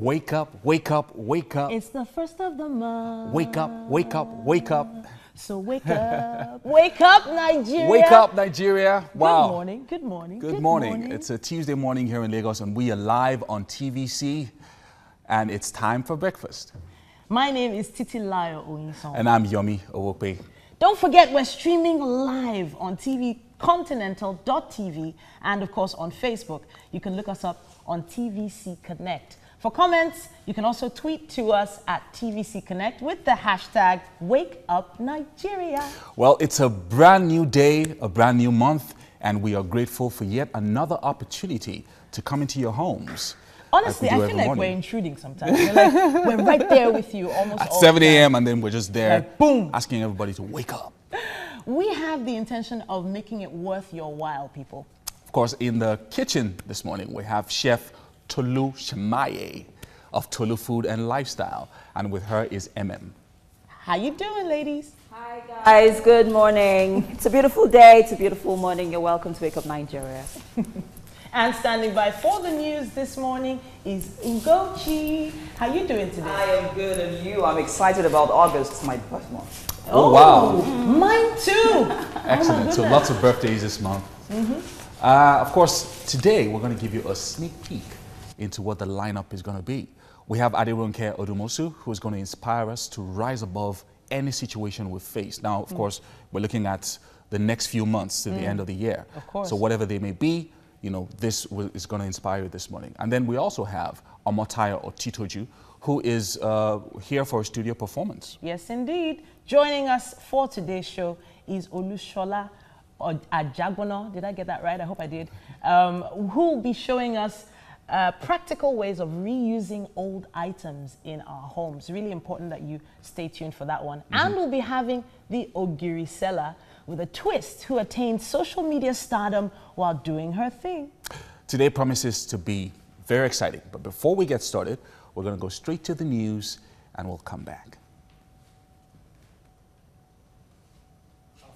Wake up, wake up, wake up. It's the first of the month. Wake up, wake up, wake up. So wake up. Wake up, Nigeria. Wake up, Nigeria. Wow. Good morning, good morning. Good morning. It's a Tuesday morning here in Lagos, and we are live on TVC, and it's time for breakfast. My name is Titi and Yomi. And I'm Yomi Owope. Don't forget, we're streaming live on TV, continental.tv, and of course on Facebook. You can look us up on TVC Connect. For comments, you can also tweet to us at TVC Connect with the hashtag #WakeUpNigeria. Well, it's a brand new day, a brand new month, and we are grateful for yet another opportunity to come into your homes. Honestly, I feel like we're intruding sometimes. We're right there with you almost at all 7 the time. a.m. and then we're just there, like, boom, asking everybody to wake up. We have the intention of making it worth your while, people. Of course, in the kitchen this morning, we have Chef Tolu Shemaye of Tolu Food and Lifestyle, and with her is MM. How you doing, ladies? Hi, guys. Good morning. It's a beautiful day. It's a beautiful morning. You're welcome to Wake Up Nigeria. And standing by for the news this morning is Ugochi. How you doing today? I am good, and you? I'm excited about August. It's my birth month. Oh, wow. Mine too. Excellent. So lots of birthdays this month. Of course, today we're going to give you a sneak peek into what the lineup is going to be. We have Aderonke Odumosun, who is going to inspire us to rise above any situation we face. Now, of course, we're looking at the next few months to the end of the year. Of course. So whatever they may be, you know, this is going to inspire you this morning. And then we also have Omotayo Otitoju, who is here for a studio performance. Yes, indeed. Joining us for today's show is Olushola Ajagbono. Did I get that right? I hope I did. Who will be showing us practical ways of reusing old items in our homes. Really important that you stay tuned for that one. And we'll be having the Ogiri Seller with a twist, who attained social media stardom while doing her thing. Today promises to be very exciting. But before we get started, we're going to go straight to the news and we'll come back.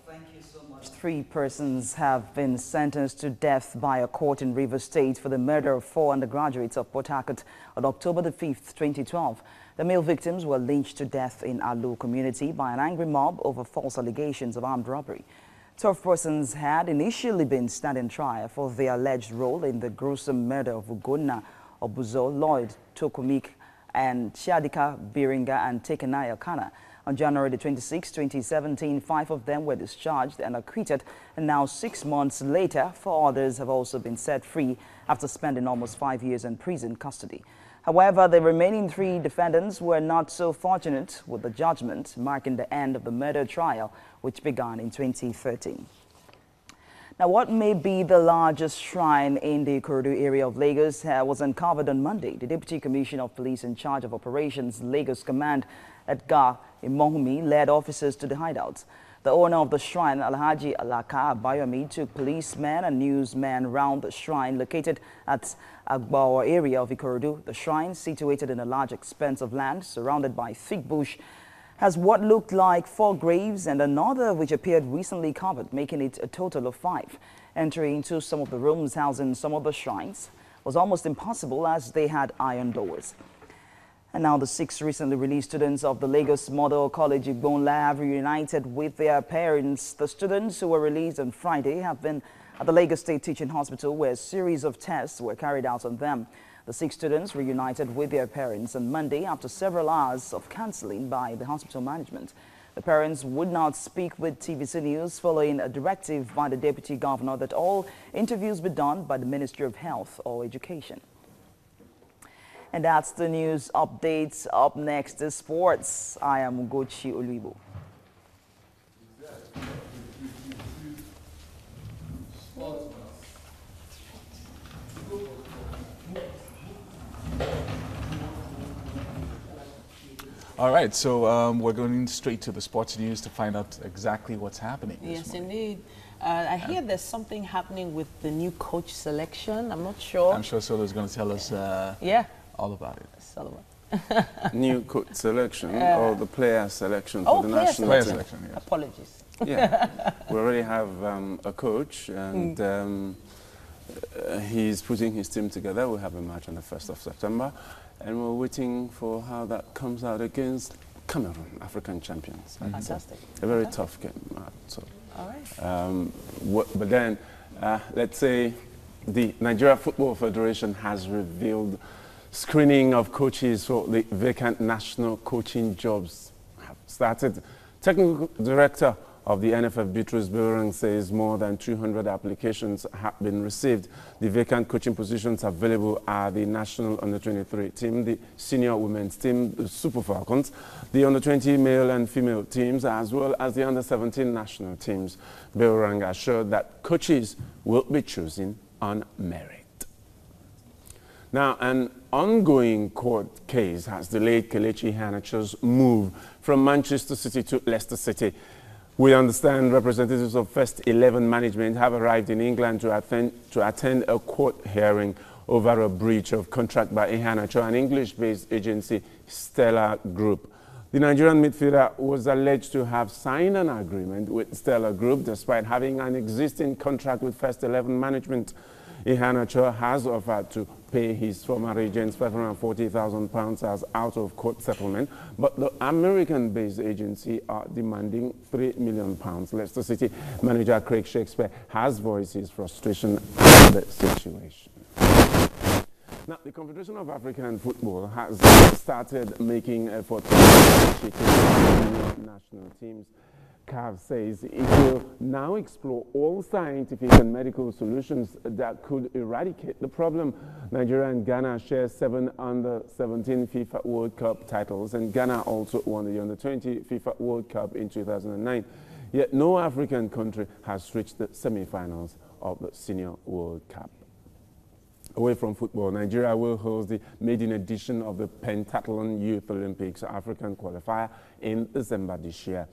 Thank you so much. 3 persons have been sentenced to death by a court in Rivers State for the murder of 4 undergraduates of Port Harcourt on October the 5th, 2012. The male victims were lynched to death in Alu community by an angry mob over false allegations of armed robbery. 12 persons had initially been standing trial for their alleged role in the gruesome murder of Ugonna Obuzo, Lloyd Tokumik, and Chiadika Biringa and Tekenaya Kana. On January 26, 2017, 5 of them were discharged and acquitted, and now 6 months later, 4 others have also been set free after spending almost 5 years in prison custody. However, the remaining 3 defendants were not so fortunate, with the judgment marking the end of the murder trial, which began in 2013. Now, what may be the largest shrine in the Ikorodu area of Lagos was uncovered on Monday. The Deputy Commissioner of Police in charge of Operations Lagos Command, Edgar Imohumi, led officers to the hideouts. The owner of the shrine, Alhaji Alaka Abayomi, took policemen and newsmen round the shrine located at Agbawa area of Ikorodu. The shrine, situated in a large expanse of land surrounded by thick bush, has what looked like 4 graves and another which appeared recently covered, making it a total of 5. Entering into some of the rooms housing some of the shrines was almost impossible as they had iron doors. And now the 6 recently released students of the Lagos Model College Igbonla have reunited with their parents. The students who were released on Friday have been at the Lagos State Teaching Hospital, where a series of tests were carried out on them. The 6 students reunited with their parents on Monday after several hours of counseling by the hospital management. The parents would not speak with TVC News following a directive by the Deputy Governor that all interviews be done by the Ministry of Health or Education. And that's the news updates. Up next is sports. I am Ugochi Oluibo. All right, so we're going straight to the sports news to find out exactly what's happening. Yes, indeed. I hear there's something happening with the new coach selection. I'm not sure. I'm sure Solo's going to tell us all about it. Solomon. New coach selection or the player selection for the national player team. selection, yes. Apologies. Yeah, we already have a coach, and he's putting his team together. We have a match on the 1st of September, and we're waiting for how that comes out against Cameroon, African champions. Fantastic. A very tough game. So, all right. But then, let's say the Nigeria Football Federation has revealed screening of coaches for the vacant national coaching jobs have started. Technical Director of the NFF, Beatrice Bewerang, says more than 200 applications have been received. The vacant coaching positions available are the National Under-23 team, the Senior Women's team, the Super Falcons, the Under-20 male and female teams, as well as the Under-17 national teams. Bewerang assured that coaches will be chosen on merit. Now, an ongoing court case has delayed Kelechi Iheanacho's move from Manchester City to Leicester City. We understand representatives of First 11 management have arrived in England to attend a court hearing over a breach of contract by Iheanacho, an English-based agency, Stellar Group. The Nigerian midfielder was alleged to have signed an agreement with Stellar Group despite having an existing contract with First 11 management. Iheanacho has offered to pay his former agents £540,000 as out-of-court settlement, but the American-based agency are demanding £3 million. Leicester City manager Craig Shakespeare has voiced his frustration at the situation. Now, the Confederation of African Football has started making efforts to national teams. CAF says it will now explore all scientific and medical solutions that could eradicate the problem. Nigeria and Ghana share 7 Under-17 FIFA World Cup titles, and Ghana also won the Under-20 FIFA World Cup in 2009. Yet no African country has reached the semi-finals of the Senior World Cup. Away from football, Nigeria will host the maiden edition of the Pentathlon Youth Olympics African qualifier in December this year.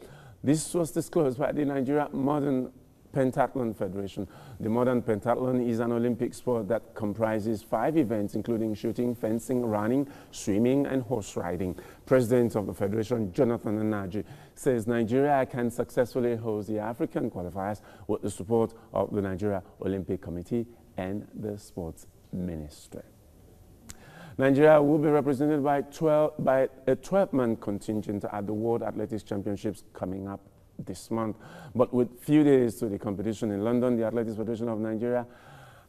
This was disclosed by the Nigeria Modern Pentathlon Federation. The Modern Pentathlon is an Olympic sport that comprises 5 events, including shooting, fencing, running, swimming, and horse riding. President of the Federation, Jonathan Anaji, says Nigeria can successfully host the African qualifiers with the support of the Nigeria Olympic Committee and the Sports Ministry. Nigeria will be represented by a 12-man contingent at the World Athletics Championships coming up this month. But with few days to the competition in London, the Athletics Federation of Nigeria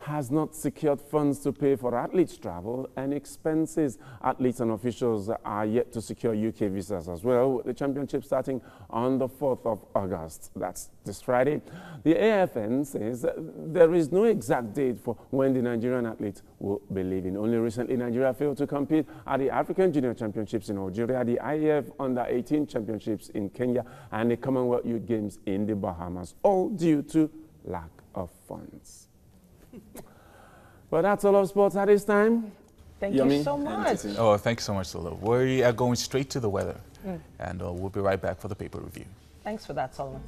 has not secured funds to pay for athletes' travel and expenses. Athletes and officials are yet to secure UK visas as well, with the championship starting on the 4th of August. That's this Friday. The AFN says there is no exact date for when the Nigerian athletes will be leaving. Only recently, Nigeria failed to compete at the African Junior Championships in Algeria, the IAF Under-18 Championships in Kenya, and the Commonwealth Youth Games in the Bahamas, all due to lack of funds. Well, that's all of sports at this time. Thank you so much. Oh, thanks so much, Solo. We are going straight to the weather, and we'll be right back for the paper review. Thanks for that, Solomon.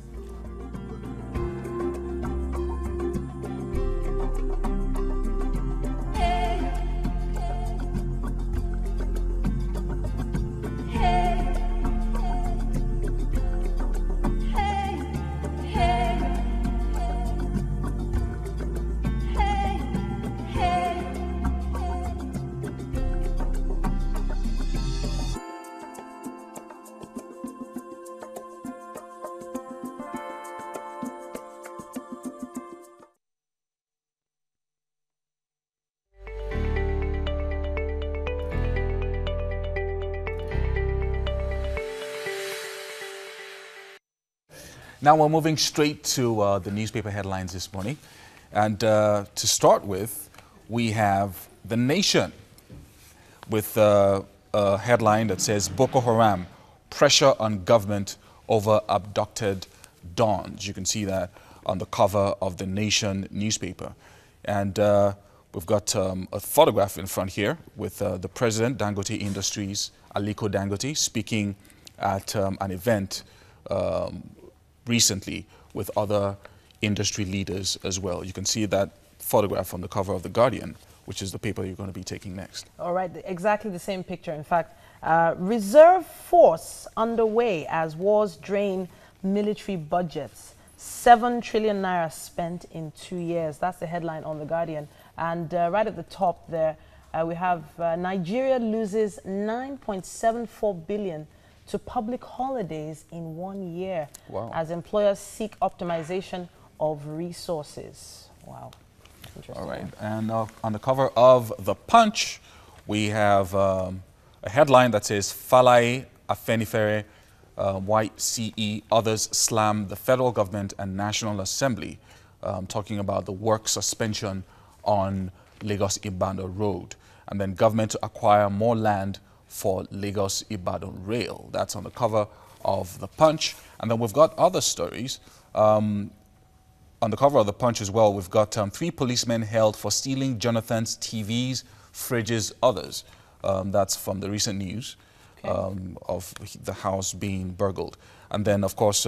Now we're moving straight to the newspaper headlines this morning. And to start with, we have The Nation with a headline that says Boko Haram, pressure on government over abducted dons. You can see that on the cover of The Nation newspaper. And we've got a photograph in front here with the president, Dangote Industries, Aliko Dangote, speaking at an event recently with other industry leaders as well. You can see that photograph on the cover of The Guardian, which is the paper you're going to be taking next. All right, exactly the same picture. In fact, reserve force underway as wars drain military budgets. 7 trillion naira spent in 2 years. That's the headline on The Guardian. And right at the top there, We have Nigeria loses 9.74 billion to public holidays in 1 year. Wow. As employers seek optimization of resources. Wow. Interesting. All right. And on the cover of The Punch, we have a headline that says, Falai Afenifere, YCE, others slam the federal government and National Assembly, talking about the work suspension on Lagos-Ibadan Road. And then government to acquire more land for Lagos-Ibadan Rail. That's on the cover of The Punch. And then we've got other stories. On the cover of The Punch as well, we've got 3 policemen held for stealing Jonathan's TVs, fridges, others. That's from the recent news of the house being burgled. And then, of course,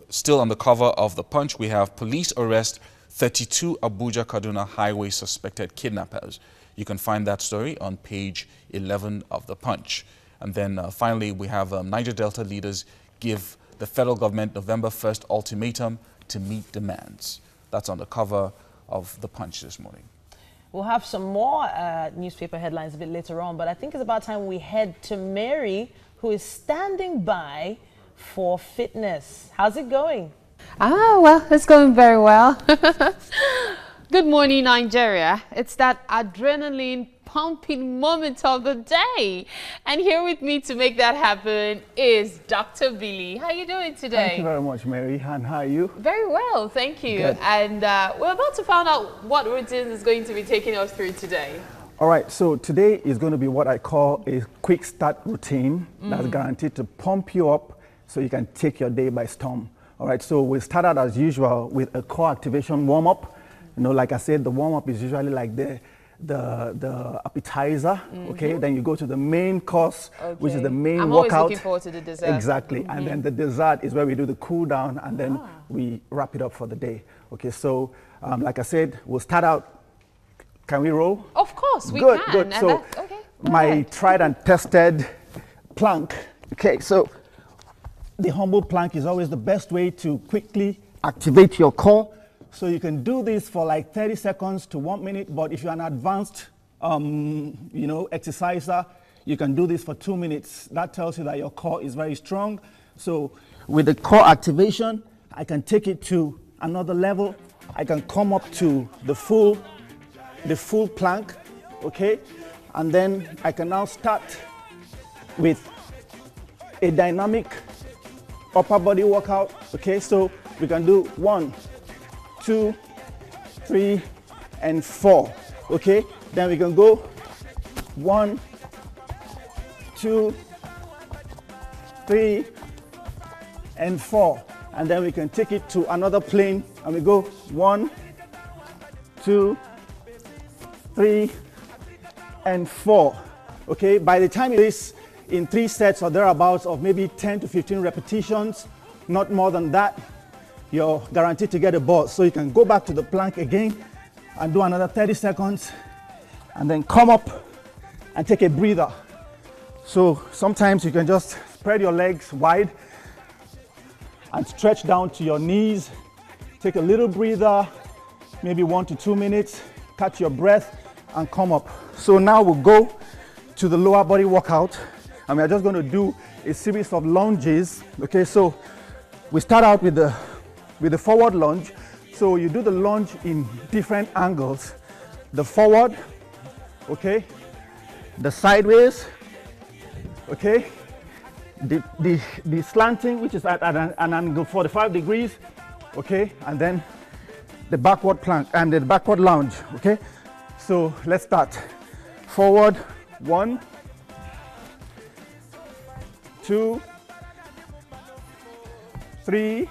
still on the cover of The Punch, we have police arrest 32 Abuja-Kaduna highway suspected kidnappers. You can find that story on page 11 of The Punch. And then finally, we have Niger Delta leaders give the federal government November 1st ultimatum to meet demands. That's on the cover of The Punch this morning. We'll have some more newspaper headlines a bit later on, but I think it's about time we head to Mary, who is standing by for fitness. How's it going? Well, it's going very well. Good morning, Nigeria. It's that adrenaline pumping moment of the day. And here with me to make that happen is Dr. Billy. How are you doing today? Thank you very much, Mary. And how are you? Very well, thank you. Good. And we're about to find out what routine is going to be taking us through today. All right, so today is going to be what I call a quick start routine that's guaranteed to pump you up so you can take your day by storm. All right, so we start out as usual with a core activation warm-up. You know, like I said, the warm-up is usually like the appetizer, okay? Then you go to the main course, which is the main I'm workout. always looking forward to the dessert. Exactly, and then the dessert is where we do the cool down, and then we wrap it up for the day. Okay, so like I said, we'll start out. Can we roll? Of course, we Good, can. good. And So okay, my tried and tested plank. Okay, so the humble plank is always the best way to quickly activate your core. So you can do this for like 30 seconds to 1 minute, but if you're an advanced, exerciser, you can do this for 2 minutes. That tells you that your core is very strong. So with the core activation, I can take it to another level. I can come up to the full plank, okay? And then I can now start with a dynamic upper body workout, okay? So we can do 1, 2, 3, and 4, okay? Then we can go 1, 2, 3, and 4. And then we can take it to another plane and we go 1, 2, 3, and 4. Okay, by the time it is in 3 sets or thereabouts of maybe 10 to 15 repetitions, not more than that, you're guaranteed to get a buzz. So you can go back to the plank again and do another 30 seconds and then come up and take a breather. So sometimes you can just spread your legs wide and stretch down to your knees. Take a little breather, maybe 1 to 2 minutes, catch your breath and come up. So now we'll go to the lower body workout and we're just going to do a series of lunges. Okay, so we start out with the forward lunge. So you do the lunge in different angles. The forward, okay, the sideways, okay, the slanting, which is at an angle 45 degrees, okay, and then the backward plank and the backward lunge, okay. So let's start. Forward, 1, 2, 3,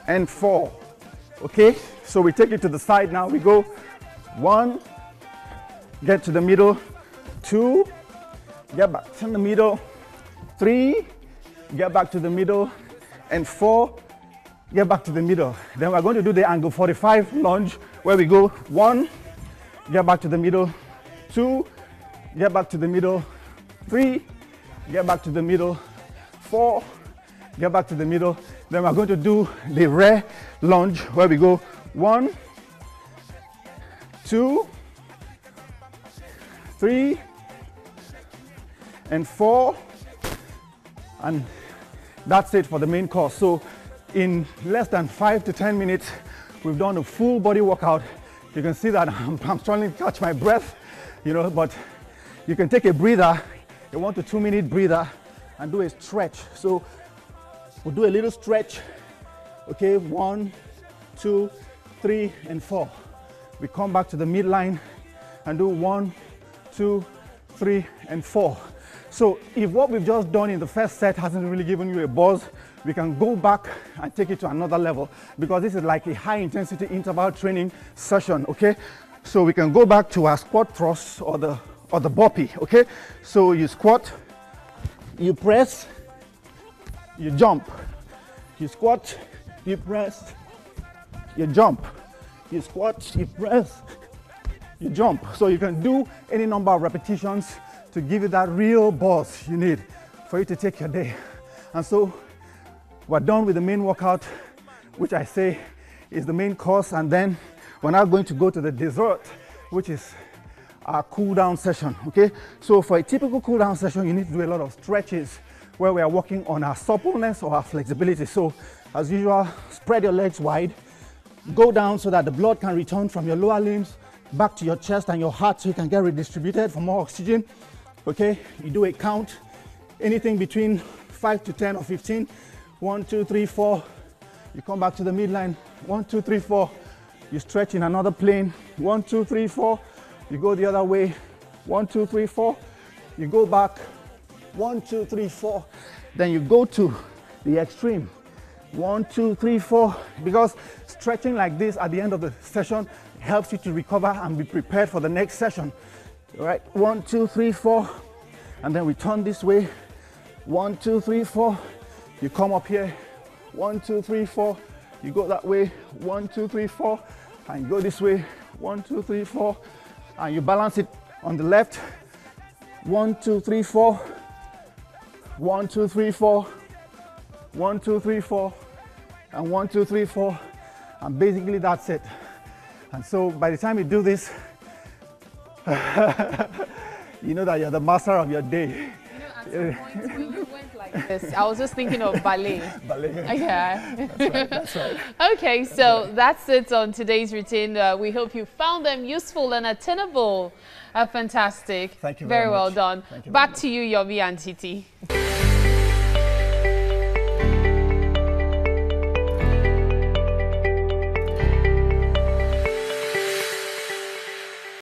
and 4. Okay, so we take it to the side now. We go 1, get to the middle, 2, get back to the middle, 3, get back to the middle, and 4, get back to the middle. Then we're going to do the angle 45 lunge where we go 1, get back to the middle, 2, get back to the middle, 3, get back to the middle, 4, get back to the middle. Then we're going to do the rear lunge where we go 1, 2, 3 and 4, and that's it for the main course. So in less than 5 to 10 minutes, we've done a full body workout. You can see that I'm struggling to catch my breath, you know, but you can take a breather, a 1 to 2 minute breather, and do a stretch. So we'll do a little stretch. Okay, 1, 2, 3, and 4. We come back to the midline and do 1, 2, 3, and 4. So if what we've just done in the first set hasn't really given you a buzz, we can go back and take it to another level, because this is like a high intensity interval training session, okay? So we can go back to our squat thrust or the burpee, okay? So you squat, you press, you jump, you squat, you press, you jump, you squat, you press, you jump. So you can do any number of repetitions to give you that real buzz you need for you to take your day. And so we're done with the main workout, which I say is the main course, and then we're now going to go to the dessert, which is our cool down session, okay? So for a typical cool down session, you need to do a lot of stretches where we are working on our suppleness or our flexibility. So as usual, spread your legs wide, go down so that the blood can return from your lower limbs back to your chest and your heart so you can get redistributed for more oxygen, okay? You do a count, anything between 5 to 10 or 15. 1, 2, 3, 4. You come back to the midline. 1, 2, 3, 4. You stretch in another plane. 1, 2, 3, 4. You go the other way. 1, 2, 3, 4. You go back. 1, 2, 3, 4. Then you go to the extreme. 1, 2, 3, 4. Because stretching like this at the end of the session helps you to recover and be prepared for the next session. All right. 1, 2, 3, 4. And then we turn this way. 1, 2, 3, 4. You come up here, 1, 2, 3, 4. You go that way, 1, 2, 3, 4. And you go this way, 1, 2, 3, 4. And you balance it on the left, 1, 2, 3, 4. 1, 2, 3, 4. 1, 2, 3, 4. And 1, 2, 3, 4. And basically that's it. And so by the time you do this, you know that you're the master of your day. At some point when you went like this, I was just thinking of ballet. Ballet. Yeah. That's right, that's right. Okay, so that's it on today's routine. We hope you found them useful and attainable. Fantastic. Thank you very very well much. done. Thank you Back very to you, Yomi and Titi.